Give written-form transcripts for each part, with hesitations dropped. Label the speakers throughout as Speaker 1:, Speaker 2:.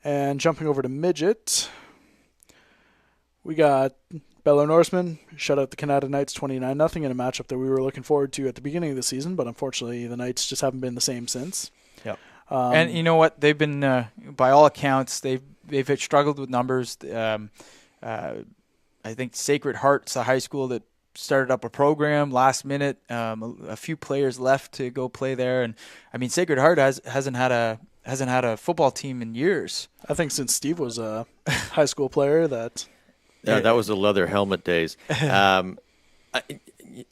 Speaker 1: And jumping over to Midget, we got Belo Norseman shut out the Canada Knights 29-0 in a matchup that we were looking forward to at the beginning of the season, but unfortunately the Knights just haven't been the same since.
Speaker 2: Yep. And you know what? They've been, by all accounts, they've struggled with numbers. I think Sacred Heart's a high school that started up a program last minute. A few players left to go play there, and I mean Sacred Heart hasn't had a football team in years.
Speaker 1: I think since Steve was a high school player that.
Speaker 3: Yeah, that was the leather helmet days. I'm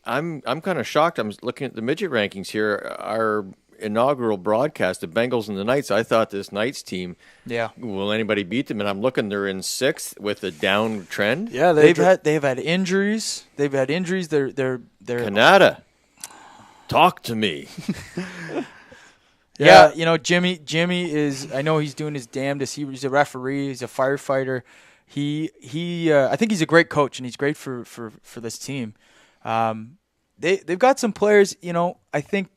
Speaker 3: kind of shocked. I'm looking at the midget rankings here. Our inaugural broadcast, the Bengals and the Knights. I thought this Knights team, will anybody beat them? And I'm looking, they're in 6th with a down trend.
Speaker 1: Yeah,
Speaker 2: they've had injuries. They're
Speaker 3: Canada. Talk to me.
Speaker 2: Yeah, you know, Jimmy is, I know he's doing his damnedest. He's a referee, he's a firefighter. I think he's a great coach, and he's great for this team. They've got some players, you know, I think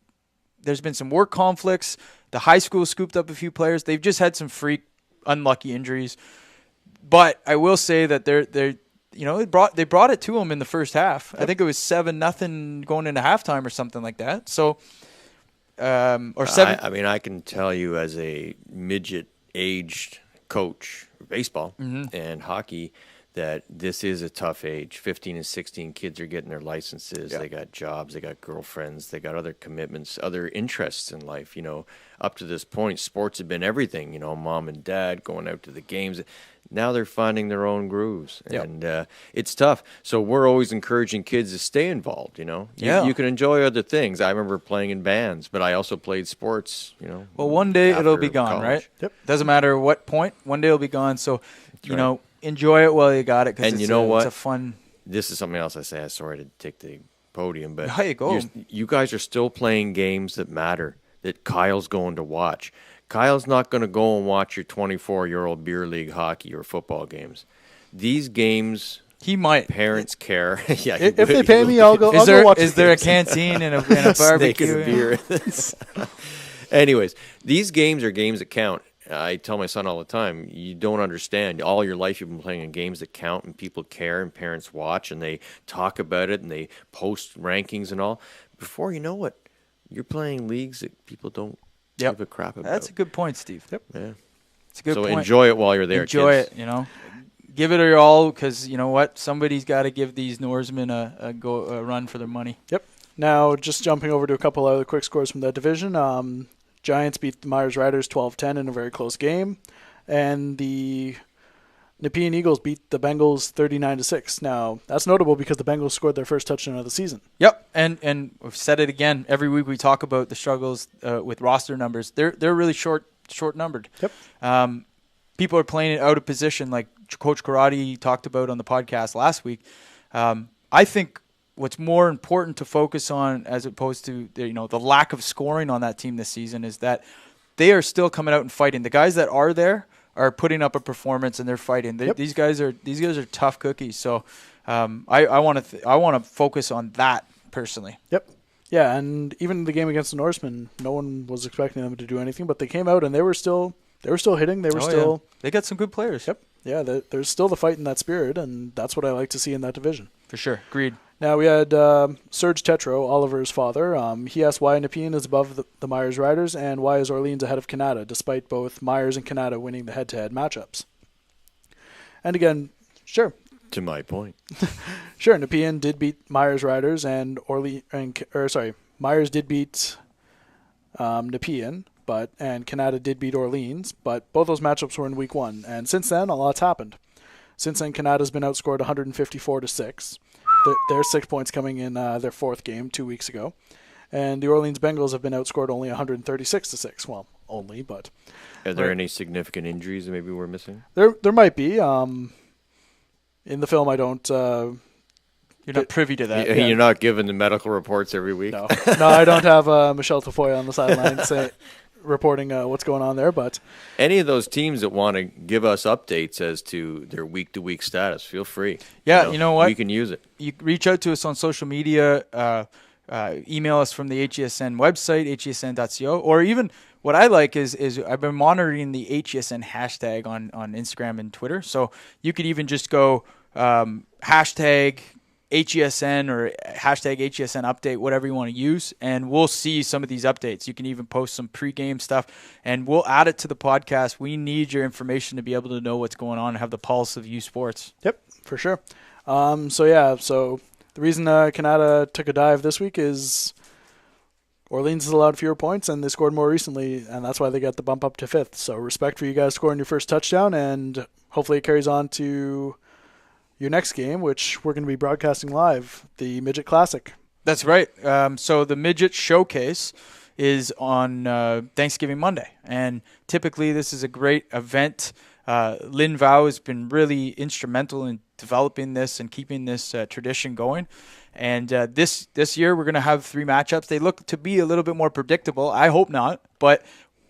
Speaker 2: there's been some work conflicts. The high school scooped up a few players. They've just had some freak unlucky injuries. But I will say that they're you know, they brought it to them in the first half. Yep. I think it was 7-0 going into halftime or something like that. So or 7
Speaker 3: I mean, I can tell you as a midget aged coach for baseball and hockey that this is a tough age. 15 and 16 kids are getting their licenses. They got jobs, they got girlfriends, they got other commitments, other interests in life. You know, up to this point, sports have been everything, you know, mom and dad going out to the games. Now they're finding their own grooves, and it's tough. So we're always encouraging kids to stay involved, you know. You can enjoy other things. I remember playing in bands, but I also played sports, you know.
Speaker 2: Well, one day it'll be gone,
Speaker 3: college.
Speaker 2: right?
Speaker 1: Yep.
Speaker 2: Doesn't matter what point. One day it'll be gone. So, you know, enjoy it while you got it, because
Speaker 3: you know what?
Speaker 2: It's a fun.
Speaker 3: This is something else I say. I'm sorry to take the podium, but
Speaker 2: How you go?
Speaker 3: You guys are still playing games that matter, that Kyle's going to watch. Kyle's not going to go and watch your 24-year-old beer league hockey or football games. These games,
Speaker 2: he might.
Speaker 3: Parents care. Yeah,
Speaker 1: If they pay me, I'll go.
Speaker 2: Is there a canteen and a barbecue?
Speaker 3: Snake and a beer. Anyways, these games are games that count. I tell my son all the time, you don't understand. All your life you've been playing in games that count, and people care, and parents watch, and they talk about it, and they post rankings and all. Before you know it, you're playing leagues that people don't give a crap about.
Speaker 2: That's a good point, Steve.
Speaker 1: Yep.
Speaker 3: Yeah.
Speaker 2: It's a good point.
Speaker 3: So enjoy it while you're there,
Speaker 2: Enjoy
Speaker 3: kids.
Speaker 2: it, you know. Give it your all, because you know what? Somebody's got to give these Norsemen a run for their money.
Speaker 1: Yep. Now, just jumping over to a couple other quick scores from that division. Giants beat the Myers Riders 12-10 in a very close game. And the Nepean Eagles beat the Bengals 39-6. Now, that's notable because the Bengals scored their first touchdown of the season.
Speaker 2: Yep, and we've said it again. Every week we talk about the struggles with roster numbers. They're really short-numbered.
Speaker 1: Yep.
Speaker 2: People are playing it out of position, like Coach Karate talked about on the podcast last week. I think what's more important to focus on, as opposed to the lack of scoring on that team this season, is that they are still coming out and fighting. The guys that are there are putting up a performance, and they're fighting. These guys are tough cookies. So I want to focus on that personally.
Speaker 1: Yep. Yeah, and even the game against the Norsemen, no one was expecting them to do anything, but they came out and they were still hitting.
Speaker 2: They got some good players.
Speaker 1: Yep. Yeah, there's still the fight in that spirit, and that's what I like to see in that division.
Speaker 2: For sure. Agreed.
Speaker 1: Now we had Serge Tetro, Oliver's father. He asked why Nepean is above the Myers Riders and why is Orleans ahead of Canada, despite both Myers and Canada winning the head-to-head matchups. And again, sure.
Speaker 3: To my point.
Speaker 1: Sure, Nepean did beat Myers Riders and Myers did beat Nepean, and Canada did beat Orleans, but both those matchups were in week 1. And since then, a lot's happened. Since then, Canada's been outscored 154-6. They're 6 points coming in their 4th game 2 weeks ago. And the Orleans Bengals have been outscored only 136-6. Well, only, but...
Speaker 3: Are there any significant injuries that maybe we're missing?
Speaker 1: There might be. In the film, I don't...
Speaker 2: You're not privy to that.
Speaker 3: You're not given the medical reports every week?
Speaker 1: No, I don't have Michelle Tafoya on the sideline reporting what's going on there. But
Speaker 3: any of those teams that want to give us updates as to their week-to-week status, feel free.
Speaker 2: Yeah, you know what?
Speaker 3: We can use it.
Speaker 2: You reach out to us on social media, email us from the HESN website, hesn.co, or even what I like is I've been monitoring the HESN hashtag on Instagram and Twitter. So you could even just go hashtag HESN or hashtag HESN update, whatever you want to use, and we'll see some of these updates. You can even post some pregame stuff, and we'll add it to the podcast. We need your information to be able to know what's going on and have the pulse of U Sports.
Speaker 1: Yep, for sure. So the reason Canada took a dive this week is Orleans has allowed fewer points, and they scored more recently, and that's why they got the bump up to 5th. So respect for you guys scoring your first touchdown, and hopefully it carries on to your next game, which we're going to be broadcasting live, the Midget Classic.
Speaker 2: That's right. So the Midget Showcase is on Thanksgiving Monday, and typically this is a great event. Lin Vao has been really instrumental in developing this and keeping this tradition going. And this year we're going to have 3 matchups. They look to be a little bit more predictable. I hope not, but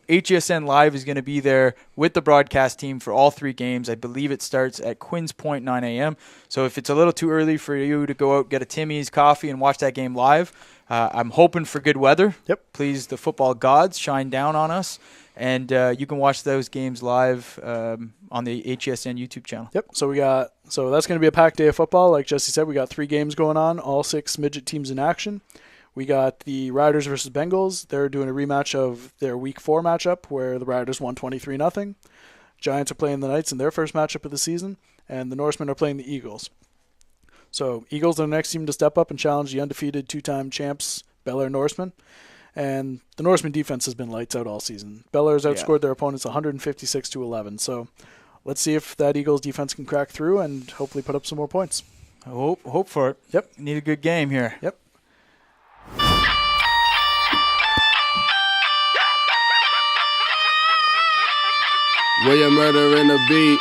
Speaker 2: HESN Live is going to be there with the broadcast team for all 3 games. I believe it starts at Quinns Point, 9 a.m. So if it's a little too early for you to go out, get a Timmy's coffee and watch that game live, I'm hoping for good weather.
Speaker 1: Yep.
Speaker 2: Please, the football gods, shine down on us. And you can watch those games live on the HESN YouTube channel.
Speaker 1: Yep. So that's going to be a packed day of football. Like Jesse said, we got 3 games going on, all 6 midget teams in action. We got the Riders versus Bengals. They're doing a rematch of their Week 4 matchup where the Riders won 23-0. Giants are playing the Knights in their first matchup of the season, and the Norsemen are playing the Eagles. So Eagles are the next team to step up and challenge the undefeated 2-time champs, Bel Air Norsemen. And the Norseman defense has been lights out all season. Bel Air's outscored their opponents 156-11. So let's see if that Eagles defense can crack through and hopefully put up some more points.
Speaker 2: I hope for it.
Speaker 1: Yep.
Speaker 2: Need a good game here.
Speaker 1: Yep.
Speaker 4: William Murder in the beat.